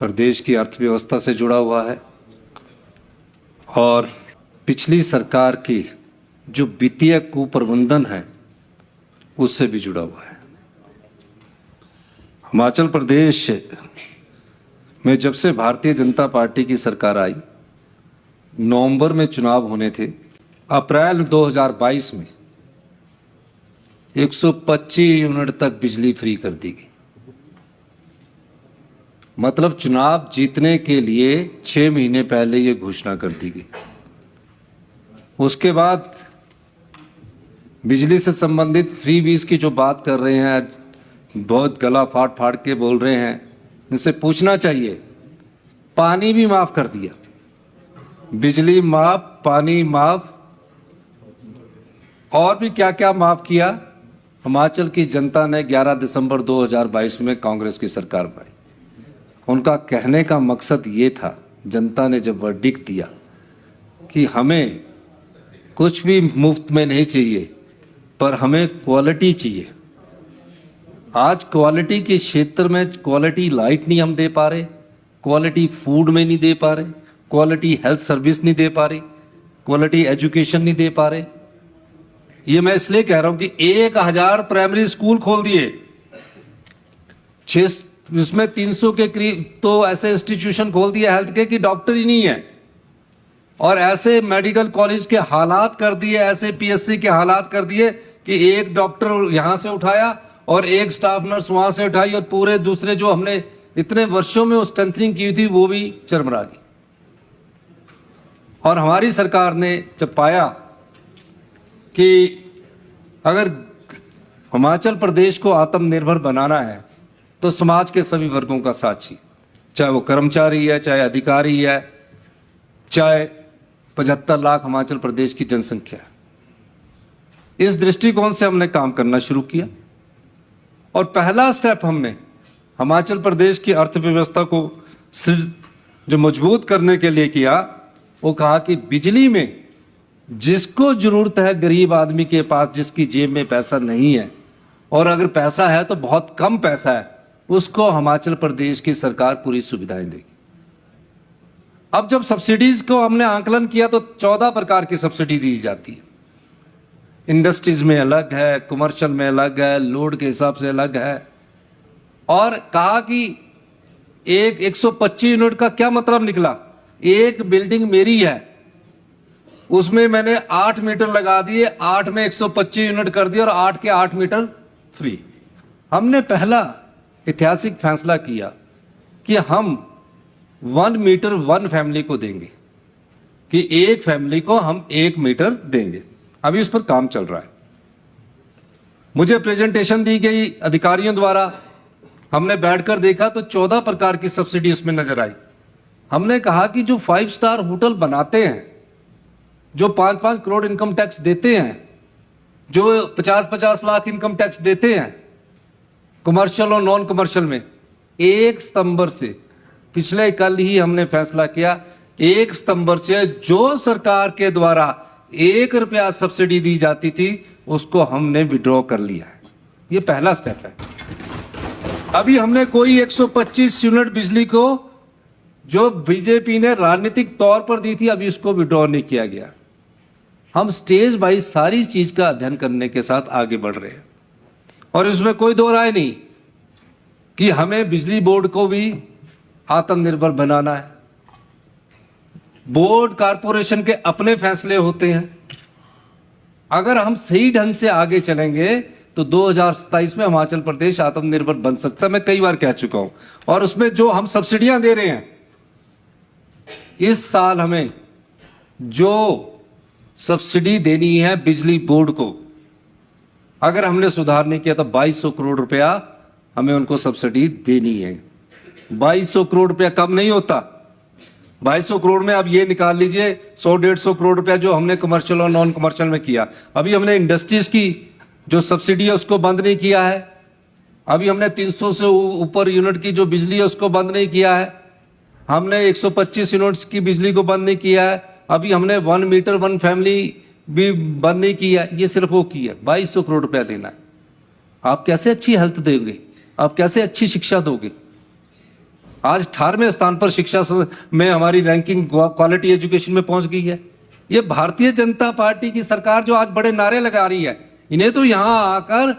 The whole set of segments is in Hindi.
प्रदेश की अर्थव्यवस्था से जुड़ा हुआ है और पिछली सरकार की जो वित्तीय कुप्रबंधन है उससे भी जुड़ा हुआ है। हिमाचल प्रदेश में जब से भारतीय जनता पार्टी की सरकार आई, नवंबर में चुनाव होने थे, अप्रैल 2022 में 125 यूनिट तक बिजली फ्री कर दी गई। मतलब चुनाव जीतने के लिए 6 महीने पहले ये घोषणा कर दी गई। उसके बाद बिजली से संबंधित फ्री बीस की जो बात कर रहे हैं, बहुत गला फाड़ फाड़ के बोल रहे हैं, इनसे पूछना चाहिए। पानी भी माफ कर दिया, बिजली माफ, पानी माफ, और भी क्या क्या माफ किया। हिमाचल की जनता ने 11 दिसंबर 2022 में कांग्रेस की सरकार बनाई। उनका कहने का मकसद ये था, जनता ने जब वर्डिक्ट दिया कि हमें कुछ भी मुफ्त में नहीं चाहिए, पर हमें क्वालिटी चाहिए। आज क्वालिटी के क्षेत्र में क्वालिटी लाइट नहीं हम दे पा रहे, क्वालिटी फूड में नहीं दे पा रहे, क्वालिटी हेल्थ सर्विस नहीं दे पा रहे, क्वालिटी एजुकेशन नहीं दे पा रहे। ये मैं इसलिए कह रहा हूं कि 1000 प्राइमरी स्कूल खोल दिए, इसमें 300 के करीब तो ऐसे इंस्टीट्यूशन खोल दिए हेल्थ के कि डॉक्टर ही नहीं है, और ऐसे मेडिकल कॉलेज के हालात कर दिए, ऐसे पीएससी के हालात कर दिए कि एक डॉक्टर यहां से उठाया और एक स्टाफ नर्स वहां से उठाई, और पूरे दूसरे जो हमने इतने वर्षों में स्ट्रेंथनिंग की थी वो भी चरमरा गई। और हमारी सरकार ने जब पाया कि अगर हिमाचल प्रदेश को आत्मनिर्भर बनाना है तो समाज के सभी वर्गों का साथ चाहिए, चाहे वो कर्मचारी है, चाहे अधिकारी है, चाहे 75 लाख हिमाचल प्रदेश की जनसंख्या है। इस दृष्टिकोण से हमने काम करना शुरू किया और पहला स्टेप हमने हिमाचल प्रदेश की अर्थव्यवस्था को जो मजबूत करने के लिए किया, वो कहा कि बिजली में जिसको जरूरत है, गरीब आदमी के पास जिसकी जेब में पैसा नहीं है, और अगर पैसा है तो बहुत कम पैसा है, उसको हिमाचल प्रदेश की सरकार पूरी सुविधाएं देगी। अब जब सब्सिडीज को हमने आंकलन किया तो 14 प्रकार की सब्सिडी दी जाती है। इंडस्ट्रीज में अलग है, कमर्शियल में अलग है, लोड के हिसाब से अलग है। और कहा कि 125 यूनिट का क्या मतलब निकला? एक बिल्डिंग मेरी है, उसमें मैंने 8 मीटर लगा दिए, 8 में 125 यूनिट कर दिया और 8 के 8 मीटर फ्री। हमने पहला ऐतिहासिक फैसला किया कि हम 1 मीटर 1 फैमिली को देंगे, कि एक फैमिली को हम 1 मीटर देंगे। अभी उस पर काम चल रहा है। मुझे प्रेजेंटेशन दी गई अधिकारियों द्वारा, हमने बैठकर देखा तो 14 प्रकार की सब्सिडी उसमें नजर आई। हमने कहा कि जो 5 स्टार होटल बनाते हैं, जो 5-5 करोड़ इनकम टैक्स देते हैं, जो 50-50 लाख इनकम टैक्स देते हैं कमर्शियल और नॉन कमर्शियल में, 1 सितंबर से, पिछले कल ही हमने फैसला किया, 1 सितंबर से जो सरकार के द्वारा 1 रुपया सब्सिडी दी जाती थी उसको हमने विड्रॉ कर लिया है। ये पहला स्टेप है। अभी हमने कोई 125 यूनिट बिजली को जो बीजेपी ने राजनीतिक तौर पर दी थी, अभी उसको विड्रॉ नहीं किया गया। हम स्टेज बाई सारी चीज का अध्ययन करने के साथ आगे बढ़ रहे हैं, और इसमें कोई दो राय नहीं कि हमें बिजली बोर्ड को भी आत्मनिर्भर बनाना है। बोर्ड कारपोरेशन के अपने फैसले होते हैं। अगर हम सही ढंग से आगे चलेंगे तो 2027 में हिमाचल प्रदेश आत्मनिर्भर बन सकता है। मैं कई बार कह चुका हूं। और उसमें जो हम सब्सिडियां दे रहे हैं, इस साल हमें जो सब्सिडी देनी है बिजली बोर्ड को, अगर हमने सुधार नहीं किया तो 2200 करोड़ रुपया हमें उनको सब्सिडी देनी है। 2200 करोड़ रुपया कम नहीं होता। 2200 करोड़ में अब ये निकाल लीजिए 100-150 करोड़ रुपया जो हमने कमर्शियल और नॉन कमर्शियल में किया। अभी हमने इंडस्ट्रीज की जो सब्सिडी है उसको बंद नहीं किया है। अभी हमने 300 से ऊपर यूनिट की जो बिजली है उसको बंद नहीं किया है। हमने 125 यूनिट्स की बिजली को बंद नहीं किया है। अभी हमने 1 मीटर 1 फैमिली भी बंद नहीं किया। ये सिर्फ वो की है। 2200 करोड़ रुपया देना है। आप कैसे अच्छी हेल्थ देंगे? आप कैसे अच्छी शिक्षा दोगे? आज 18वें स्थान पर शिक्षा में हमारी रैंकिंग क्वालिटी एजुकेशन में पहुंच गई है। ये भारतीय जनता पार्टी की सरकार जो आज बड़े नारे लगा रही है, इन्हें तो यहां आकर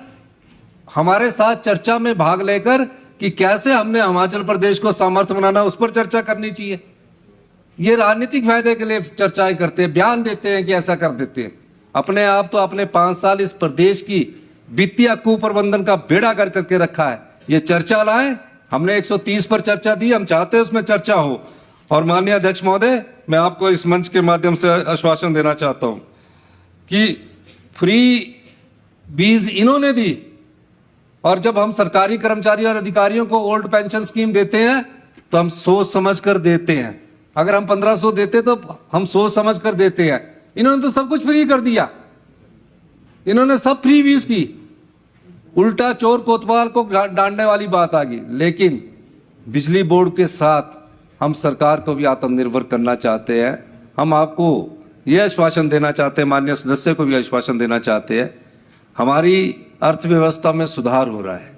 हमारे साथ चर्चा में भाग लेकर कि कैसे हमने हिमाचल प्रदेश को सामर्थ्य बनाना, उस पर चर्चा करनी चाहिए। ये राजनीतिक फायदे के लिए चर्चाएं करते हैं, बयान देते हैं कि ऐसा कर देते हैं। अपने आप तो अपने 5 साल इस प्रदेश की वित्तीय कुप्रबंधन का बेड़ा कर करके रखा है। ये चर्चा लाएं, हमने 130 पर चर्चा दी, हम चाहते हैं उसमें चर्चा हो। और माननीय अध्यक्ष महोदय, मैं आपको इस मंच के माध्यम से आश्वासन देना चाहता हूं कि फ्री बीज इन्होंने दी, और जब हम सरकारी कर्मचारी और अधिकारियों को ओल्ड पेंशन स्कीम देते हैं तो हम सोच समझ कर देते हैं। अगर हम 1500 देते तो हम सोच समझ कर देते हैं। इन्होंने तो सब कुछ फ्री कर दिया, इन्होंने सब फ्री बीज की, उल्टा चोर कोतवाल को डांटने वाली बात आ गई। लेकिन बिजली बोर्ड के साथ हम सरकार को भी आत्मनिर्भर करना चाहते हैं। हम आपको यह आश्वासन देना चाहते हैं, माननीय सदस्य को भी आश्वासन देना चाहते हैं, हमारी अर्थव्यवस्था में सुधार हो रहा है।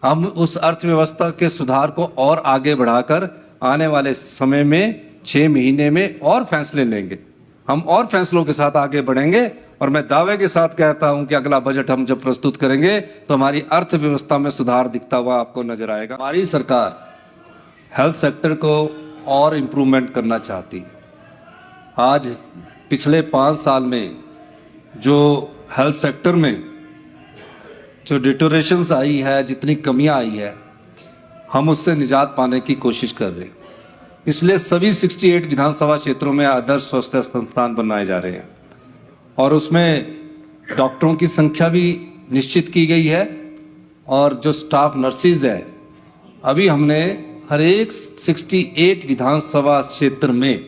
हम उस अर्थव्यवस्था के सुधार को और आगे बढ़ाकर आने वाले समय में 6 महीने में और फैसले लेंगे। हम और फैसलों के साथ आगे बढ़ेंगे, और मैं दावे के साथ कहता हूं कि अगला बजट हम जब प्रस्तुत करेंगे तो हमारी अर्थव्यवस्था में सुधार दिखता हुआ आपको नजर आएगा। हमारी सरकार हेल्थ सेक्टर को और इम्प्रूवमेंट करना चाहती है। आज पिछले 5 साल में जो हेल्थ सेक्टर में जो डिटोरेशंस आई है, जितनी कमियां आई है, हम उससे निजात पाने की कोशिश कर रहे हैं। इसलिए सभी 68 विधानसभा क्षेत्रों में आदर्श स्वास्थ्य संस्थान बनाए जा रहे हैं, और उसमें डॉक्टरों की संख्या भी निश्चित की गई है। और जो स्टाफ नर्सिस है, अभी हमने हर एक 68 विधानसभा क्षेत्र में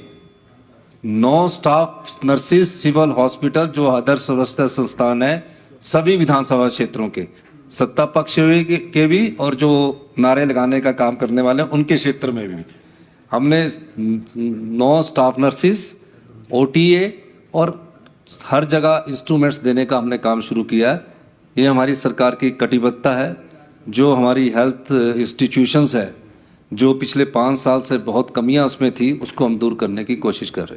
9 स्टाफ नर्सिस सिविल हॉस्पिटल जो आदर्श स्वास्थ्य संस्थान है, सभी विधानसभा क्षेत्रों के, सत्ता पक्ष के भी और जो नारे लगाने का काम करने वाले हैं उनके क्षेत्र में भी हमने 9 स्टाफ नर्सिस, OTA और हर जगह इंस्ट्रूमेंट्स देने का हमने काम शुरू किया है। ये हमारी सरकार की कटिबद्धता है। जो हमारी हेल्थ इंस्टीट्यूशंस है, जो पिछले 5 साल से बहुत कमियां उसमें थी, उसको हम दूर करने की कोशिश कर रहे हैं।